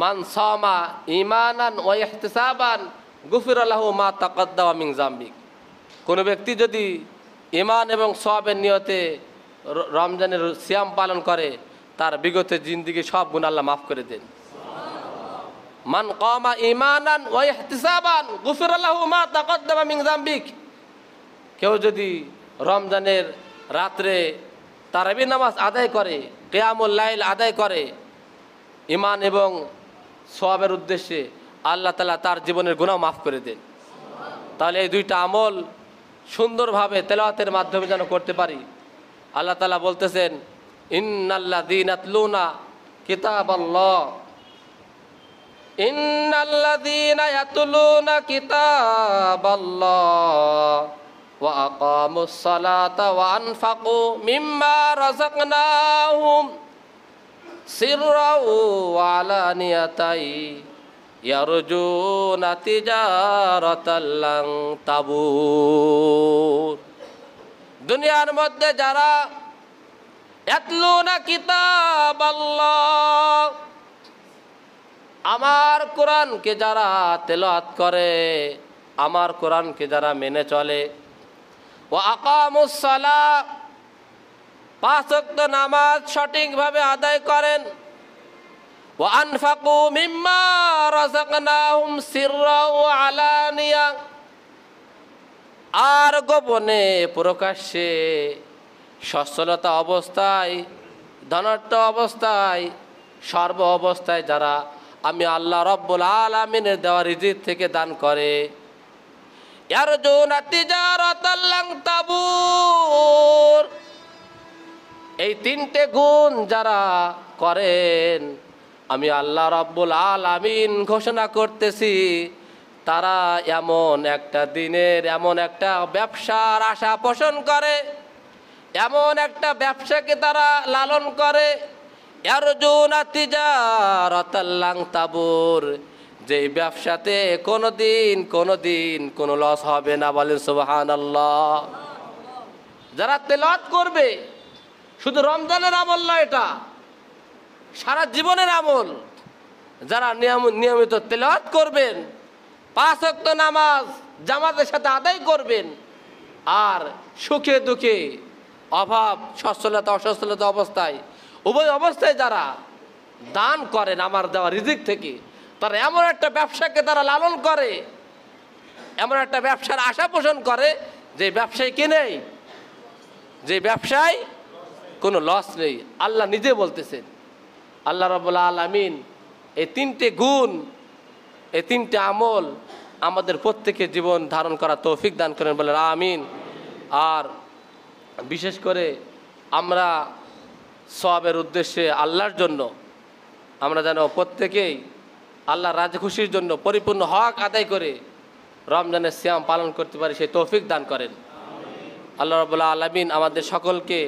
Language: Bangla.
মান সামা ঈমানান ওয়া ইহতিসাবান গুফিরা লাহু মা তাকাদ্দামা মিন যামবি। কোনো ব্যক্তি যদি ঈমান এবং সওয়াবের নিয়তে রমজানের সিয়াম পালন করে, তার বিগত জিন্দেগি সব গুনাহ আল্লাহ মাফ করে দেন। মান কামা ঈমানান ওয়া ইহতিসাবান গুফিরা লাহু মা তাকাদ্দামা মিন যামবি। কেউ যদি রমজানের রাত্রে তারাবি নামাজ আদায় করে, কিয়ামুল লাইল আদায় করে ঈমান এবং সওয়াবের উদ্দেশ্যে, আল্লাহ তাআলা তার জীবনের গুনাহ মাফ করে দেন। তাহলে এই দুইটা আমল সুন্দরভাবে তেলাওয়াতের মাধ্যমে যেন করতে পারি। আল্লাহ তাআলা বলতেছেন, ইন্নাল্লাযীনা ইয়াতলুনা কিতাবাল্লাহ ইন্নাল্লাযীনা ইয়াতলুনা কিতাবাল্লাহ ওয়া আকামুস সালাতা ওয়া আনফাকু মিম্মা রাযাকনাহুম সিররাও ওয়া আলানিয়াতাই ইয়ারজুনা তিজারাতাল লান তাবুর। দুনিয়ার মধ্যে যারা ইয়াতলুনা কিতাবাল্লাহ, আমার কোরআনকে যারা তেলাওয়াত করে, আমার কোরআনকে যারা মেনে চলে, ওয়া আকামুস সালাহ, পাঁচ ওয়াক্ত নামাজ সঠিকভাবে আদায় করেন, ওয়া আনফাকু মিম্মা রাযাকনাহুম সিররা ওয়া আলানিয়া, আর গোপনে প্রকাশ্যে, সচ্ছলতা অবস্থায়, ধনাঢ্য অবস্থায়, সর্ব অবস্থায় যারা আমি আল্লাহ রব্বুল আলামিনের দেওয়া রিজিক থেকে দান করে, ইয়ারজুনা তিজারাতাল লান তাবুর, এই তিনটে গুণ যারা করেন, আমি আল্লাহ রব্বুল আলামিন ঘোষণা করতেছি, তারা এমন একটা দিনের, এমন একটা ব্যবসার আশা পোষণ করে, এমন একটা ব্যবসাকে তারা লালন করে, ইয়ারজুনা তিজারাতাল লান তাবুর, যে ব্যবসাতে কোনোদিন কোনো লস হবে না। বলেন সুবহানাল্লাহ। যারা তেলাওয়াত করবে, শুধু রমজানের আমল নয়, এটা সারা জীবনের আমল। যারা নিয়মিত তেলাওয়াত করবেন, পাঁচ ওয়াক্ত নামাজ জামাতের সাথে আদায় করবেন, আর সুখে দুঃখে, অভাব সচ্ছলতা অসচ্ছলতা অবস্থায়, উভয় অবস্থায় যারা দান করেন আমার দেওয়া রিজিক থেকে, তারা এমন একটা ব্যবসাকে তারা লালন করে, এমন একটা ব্যবসার আশা পোষণ করে যে ব্যবসায় কি নেই, যে ব্যবসায় কোনো লস নেই। আল্লাহ নিজে বলতেছেন, আল্লাহ রাব্বুল আলামিন এই তিনটে গুণ, এই তিনটে আমল আমাদের প্রত্যেকের জীবন ধারণ করা তৌফিক দান করেন, বলেন আমিন। আর বিশেষ করে আমরা সওয়াবের উদ্দেশ্যে আল্লাহর জন্য আমরা যেন প্রত্যেকেই আল্লাহর রাজি খুশির জন্য পরিপূর্ণ হক আদায় করে রমজানের সিয়াম পালন করতে পারি, সেই তৌফিক দান করেন। আল্লাহ রাব্বুল আলামিন আমাদের সকলকে